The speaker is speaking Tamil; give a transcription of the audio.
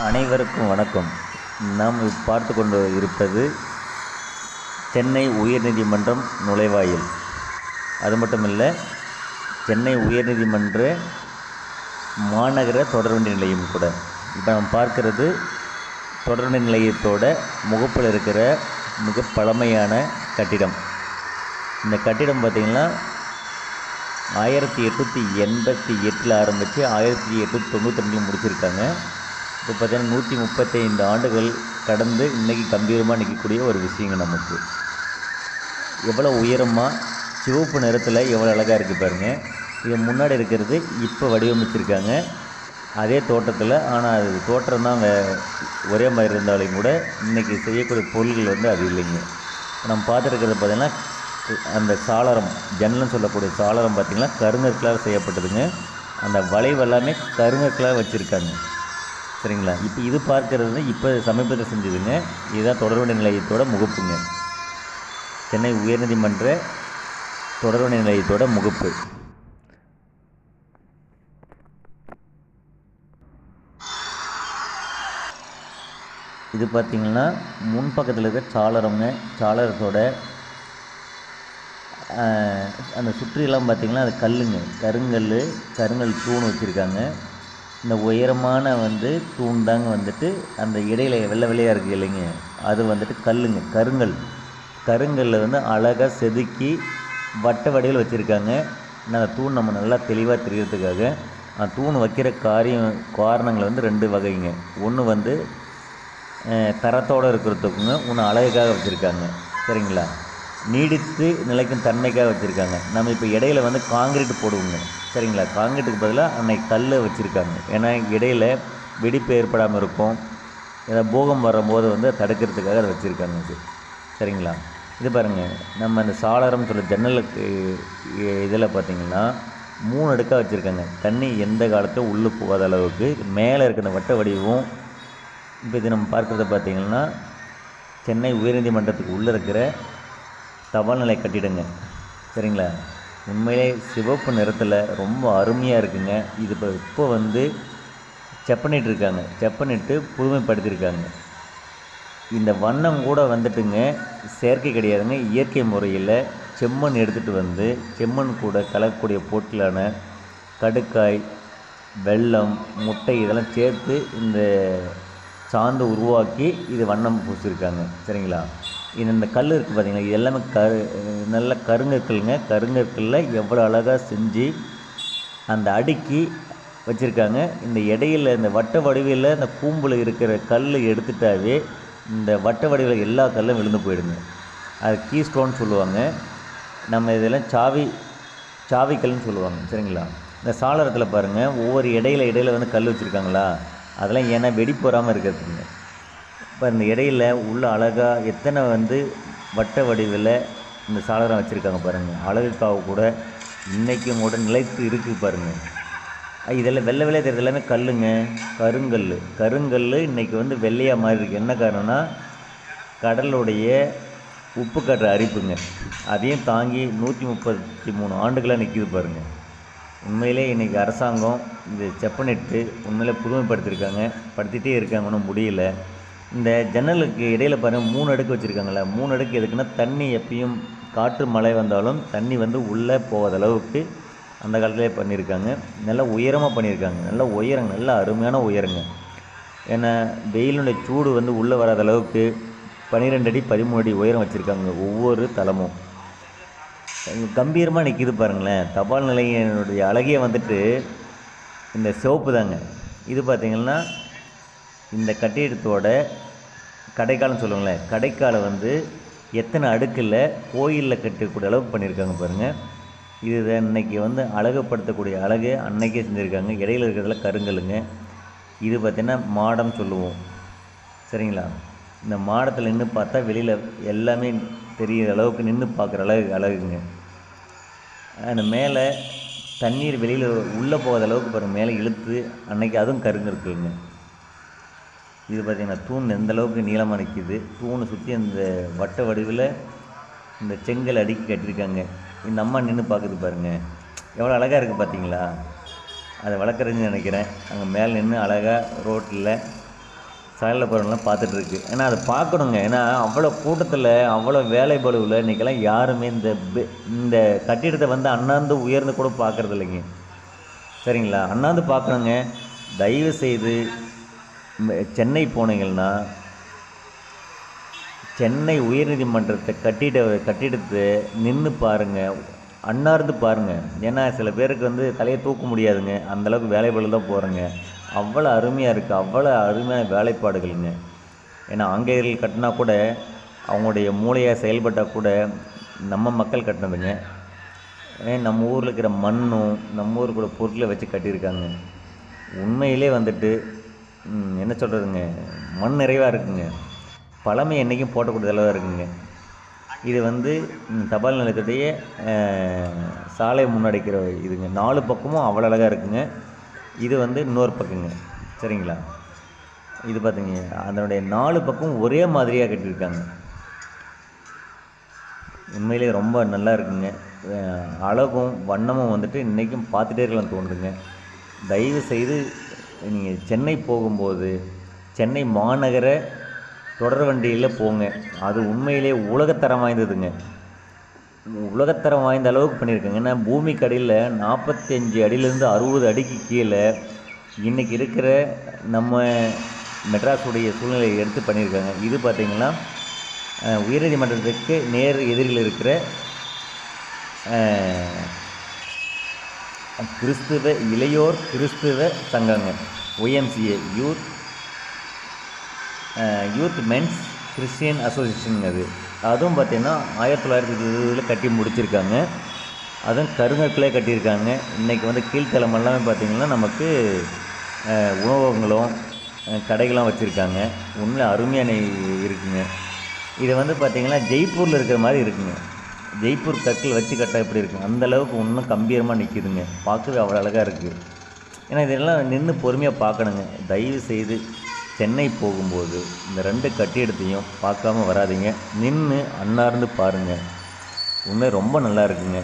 அனைவருக்கும் வணக்கம். நாம் பார்த்து கொண்டு இருப்பது சென்னை உயர்நீதிமன்றம் நுழைவாயில். அது மட்டும் இல்லை, சென்னை உயர்நீதிமன்ற மாநகர தொடர்வண்டி நிலையம் கூட. இப்போ நாம் பார்க்கறது தொடர்வண்டி நிலையத்தோட முகப்பில் இருக்கிற மிக பழமையான கட்டிடம். இந்த கட்டிடம் பார்த்திங்கன்னா 1888 ஆரம்பித்து 1892 முடிச்சிருக்காங்க. இப்போ பார்த்தீங்கன்னா 135 ஆண்டுகள் கடந்து இன்றைக்கி கம்பீரமாக நிற்கக்கூடிய ஒரு விஷயங்க. நமக்கு எவ்வளோ உயரமாக சிவப்பு நிறத்தில் எவ்வளோ அழகாக இருக்குது பாருங்கள். இது முன்னாடி இருக்கிறது இப்போ வடிவமைச்சிருக்காங்க அதே தோட்டத்தில். ஆனால் அது தோற்றம் தான் ஒரே மாதிரி இருந்தாலும் கூட இன்றைக்கி செய்யக்கூடிய பொருள்கள் அது இல்லைங்க. நம்ம பார்த்துருக்கிறது பார்த்திங்கன்னா அந்த சாளரம், ஜன்னல்னு சொல்லக்கூடிய சாளரம் பார்த்திங்கன்னா கருங்கற்களால் செய்யப்பட்டதுங்க. அந்த வளைவு எல்லாமே கருங்கற்களாக வச்சுருக்காங்க. சரிங்களா? இப்போ இது பார்க்கறது இப்போ சமீபத்தில் செஞ்சதுங்க. இதுதான் தொடர்வண்டி நிலையத்தோட முகப்புங்க. சென்னை உயர்நீதிமன்ற தொடர்வண்டி நிலையத்தோட முகப்பு. இது பார்த்திங்கன்னா முன்பக்கத்தில் இருக்க சாளரங்க. சாளரத்தோட அந்த சுற்றியெல்லாம் பார்த்திங்கன்னா அது கல்லுங்க, கருங்கல் தூண் வச்சுருக்காங்க. இந்த உயரமான தூண் தாங்க அந்த இடையில வெள்ளையாக இருக்குது இல்லைங்க, அது கல்லுங்க, கருங்கல்லில் அழகாக செதுக்கி வட்ட வடிவில் வச்சுருக்காங்க. அந்த தூண் நம்ம நல்லா தெளிவாக தெரியறதுக்காக அந்த தூண் வைக்கிற காரணங்கள் 2 வகைங்க. ஒன்று தரத்தோடு இருக்கிறதுக்குங்க, ஒன்று அழகுக்காக வச்சுருக்காங்க. சரிங்களா? நீடித்து நிலைக்கும் தன்மைக்காக வச்சுருக்காங்க. நம்ம இப்போ இடையில காங்கிரீட் போடுவோங்க. சரிங்களா? காங்கிரீட்டுக்கு பதிலாக அன்னைக்கு கல் வச்சுருக்காங்க. ஏன்னா இடையில வெடிப்பு ஏற்படாமல் இருக்கும், ஏதாவது பூகம் வரும்போது தடுக்கிறதுக்காக அதை வச்சுருக்காங்க. இது சரிங்களா? இது பாருங்கள், நம்ம அந்த சாளரம் சொல்ல ஜன்னலுக்கு இதில் பார்த்திங்கன்னா 3 அடுக்காக வச்சுருக்காங்க. தண்ணி எந்த காலத்தில் உள்ளே போகாத அளவுக்கு மேலே இருக்கிற வட்ட வடிவம். இப்போ இது நம்ம பார்க்குறத பார்த்திங்கன்னா சென்னை உயர்நீதிமன்றத்துக்கு உள்ளே இருக்கிற தபால் நிலைய கட்டிடங்க. சரிங்களா? உண்மையிலே சிவப்பு நிறத்தில் ரொம்ப அருமையாக இருக்குங்க. இது இப்போ செப்பனிட்டு இருக்காங்க, செப்பனிட்டு புதுமைப்படுத்தியிருக்காங்க. இந்த வண்ணம் கூட செயற்கை கிடையாதுங்க, இயற்கை முறையில் செம்மண் எடுத்துகிட்டு செம்மண் கூட கலக்கக்கூடிய பொருட்களான கடுக்காய், வெல்லம், முட்டை இதெல்லாம் சேர்த்து இந்த சாந்து உருவாக்கி இது வண்ணம் பூசியிருக்காங்க. சரிங்களா? இந்த கல் இருக்குது பார்த்திங்களா, இது எல்லாமே நல்ல கருங்கற்கல்ங்க. கருங்கற்களில் எவ்வளோ அழகாக செஞ்சு அந்த அடுக்கி வச்சுருக்காங்க. இந்த இடையில் இந்த வட்ட வடிவில் இந்த கூம்பில் இருக்கிற கல் எடுத்துட்டாவே இந்த வட்ட வடிவில் எல்லா கல்லும் விழுந்து போயிடுங்க. அது கீ ஸ்டோன் சொல்லுவாங்க. நம்ம இதெல்லாம் சாவிக்கல்னு சொல்லுவாங்க. சரிங்களா? இந்த சாளரத்தில் பாருங்கள், ஒவ்வொரு இடையில கல் வச்சுருக்காங்களா, அதெல்லாம் ஏன்னா வெடிப்பு வராமல் இருக்கிறதுங்க. இப்போ இந்த இடையில உள்ள அழகாக எத்தனை வட்ட வடிவில் இந்த சாளரம் வச்சுருக்காங்க பாருங்கள். அழகுக்காக கூட இன்றைக்கும் கூட நிலைத்து இருக்குது பாருங்கள். இதெல்லாம் வெள்ளை தெரியுது, எல்லாமே கல்லுங்க, கருங்கல் இன்றைக்கி வெள்ளையாக மாறி இருக்குது. என்ன காரணம்னா கடலுடைய உப்பு காற்று அரிப்புங்க. அதையும் தாங்கி 133 ஆண்டுகளாக நிற்கிது பாருங்கள். உண்மையிலே இன்றைக்கி அரசாங்கம் இது செப்பனிட்டு உண்மையிலே புதுமைப்படுத்தியிருக்காங்க, படுத்திகிட்டே இருக்காங்க, ஒன்றும் முடியல. இந்த ஜன்னலுக்கு இடையில் பாருங்கள் 3 அடுக்கு வச்சுருக்காங்களே, 3 அடுக்கு எதுக்குன்னா தண்ணி எப்பயும் காற்று மழை வந்தாலும் தண்ணி உள்ளே போகாத அளவுக்கு அந்த காலத்திலே பண்ணியிருக்காங்க. நல்லா உயரமாக பண்ணியிருக்காங்க, நல்ல உயரங்க, நல்ல அருமையான உயரங்க. ஏன்னா வெயிலுடைய சூடு உள்ளே வராத அளவுக்கு 12 அடி 13 அடி உயரம் வச்சுருக்காங்க ஒவ்வொரு தளமும். கம்பீரமாக நிற்கிது பாருங்களேன். தபால் நிலையனுடைய அழகே இந்த சிவப்பு தாங்க. இது பார்த்திங்கன்னா இந்த கட்டிடத்தோட கடைக்காலம் சொல்லுங்களேன், கடைக்கால எத்தனை அடுக்கில் கோயிலில் கட்டக்கூடிய அளவுக்கு பண்ணியிருக்காங்க பாருங்கள். இது இன்றைக்கி அழகுப்படுத்தக்கூடிய அழகு அன்னைக்கே செஞ்சுருக்காங்க. இடையில் இருக்கிறதுல கருங்கல்லுங்க. இது பார்த்திங்கன்னா மாடம் சொல்லுவோம். சரிங்களா? இந்த மாடத்தில் நின்று பார்த்தா வெளியில் எல்லாமே தெரிகிற அளவுக்கு நின்று பார்க்குற அழகுங்க. அந்த மேலே தண்ணீர் வெளியில் உள்ளே போகாத அளவுக்கு பாருங்கள், மேலே இழுத்து அன்னைக்கு அதுவும் கருங்கற்கல்லுங்க. இது பார்த்திங்கன்னா தூண் எந்த அளவுக்கு நீளமாக நிற்கிது. தூணை சுற்றி அந்த வட்ட வடிவில் இந்த செங்கல் அடுக்கி கட்டியிருக்காங்க. இந்த அம்மா நின்று பார்க்குது பாருங்கள், எவ்வளோ அழகாக இருக்குது பார்த்தீங்களா? அதை வளர்க்குறதுன்னு நினைக்கிறேன். அங்கே மேலே நின்று அழகாக ரோட்டில் சாலையில் போகிறவங்களாம் பார்த்துட்ருக்கு. ஏன்னா அதை பார்க்கணுங்க. ஏன்னா அவ்வளோ கூட்டத்தில் அவ்வளோ வேலை பளுவில் இன்றைக்கெல்லாம் யாருமே இந்த கட்டிடத்தை வந்து அண்ணாந்து உயர்ந்து கூட பார்க்குறது இல்லைங்க. சரிங்களா? அண்ணாந்து பார்க்கணுங்க. தயவு செய்து சென்னை போனீங்கன்னா சென்னை உயர்நீதிமன்றத்தை கட்டிடத்தை நின்று பாருங்கள், அண்ணார்ந்து பாருங்கள். ஏன்னா சில பேருக்கு வந்து தலையை தூக்க முடியாதுங்க, அந்தளவுக்கு வேலைப்பாடு தான் போகிறேங்க. அவ்வளோ அருமையாக இருக்குது, அவ்வளோ அருமையான வேலைப்பாடுகள்ங்க. ஏன்னா ஆங்கிலேயர்கள் கட்டினா கூட அவங்களுடைய மூளையாக செயல்பட்டால் கூட நம்ம மக்கள் கட்டினதுங்க. நம்ம ஊரில் இருக்கிற மண்ணும் நம்ம ஊர் கூட பொருட்களை வச்சு கட்டியிருக்காங்க. உண்மையிலே வந்துட்டு என்ன சொல்கிறதுங்க, மண் நிறைவாக இருக்குங்க. பழமை என்றைக்கும் போட்டக்கூடியதெல்லாம் இருக்குங்க. இது வந்து தபால் நிலையத்துடைய சாலை முன்னடைக்கிற இதுங்க. 4 பக்கமும் அவ்வளோ அழகாக இருக்குங்க. இது வந்து இன்னொரு பக்கங்க. சரிங்களா? இது பார்த்திங்க, அதனுடைய 4 பக்கம் ஒரே மாதிரியாக கட்டியிருக்காங்க. உண்மையிலே ரொம்ப நல்லா இருக்குங்க. அழகும் வண்ணமும் வந்துட்டு இன்றைக்கும் பார்த்துட்டே இருக்கலாம் தோணுதுங்க. தயவு செய்து நீங்கள் சென்னை போகும்போது சென்னை மாநகர தொடர் வண்டியில் போங்க. அது உண்மையிலே உலகத்தரம் வாய்ந்ததுங்க. உலகத்தரம் வாய்ந்த அளவுக்கு பண்ணியிருக்காங்க. ஏன்னா பூமிக்கு அடியில் 45 அடியிலேருந்து 60 அடிக்கு கீழே இன்றைக்கி இருக்கிற நம்ம மெட்ராஸுடைய சூழ்நிலையை எடுத்து பண்ணியிருக்காங்க. இது பார்த்திங்கன்னா உயர்நீதிமன்றத்துக்கு நேர் எதிரில் இருக்கிற இளையோர் கிறிஸ்துவ சங்கங்க, YMCA youth men's Christian association. அதுவும் பார்த்திங்கன்னா 1920 கட்டி முடிச்சிருக்காங்க. அதுவும் கருங்கற்களே கட்டியிருக்காங்க. இன்றைக்கி வந்து கீழ்த்தளம் எல்லாமே பார்த்திங்கன்னா நமக்கு உணவகங்களும் கடைகளும் வச்சுருக்காங்க. உண்மையில் அருமையான இருக்குங்க. இதை வந்து பார்த்திங்கன்னா ஜெய்ப்பூரில் இருக்கிற மாதிரி இருக்குங்க. ஜெய்ப்பூர் கற்கள் வச்சு கட்ட எப்படி இருக்கும் அந்தளவுக்கு இன்னும் கம்பீரமாக நிற்கிதுங்க. பார்க்கவே அவ்வளோ அழகாக இருக்குது. ஏன்னா இதெல்லாம் நின்று பொறுமையாக பார்க்கணுங்க. தயவு செய்து சென்னை போகும்போது இந்த 2 கட்டிடத்தையும் பார்க்காம வராதிங்க. நின்று அண்ணார்ந்து பாருங்கள். உண்மை ரொம்ப நல்லா இருக்குங்க.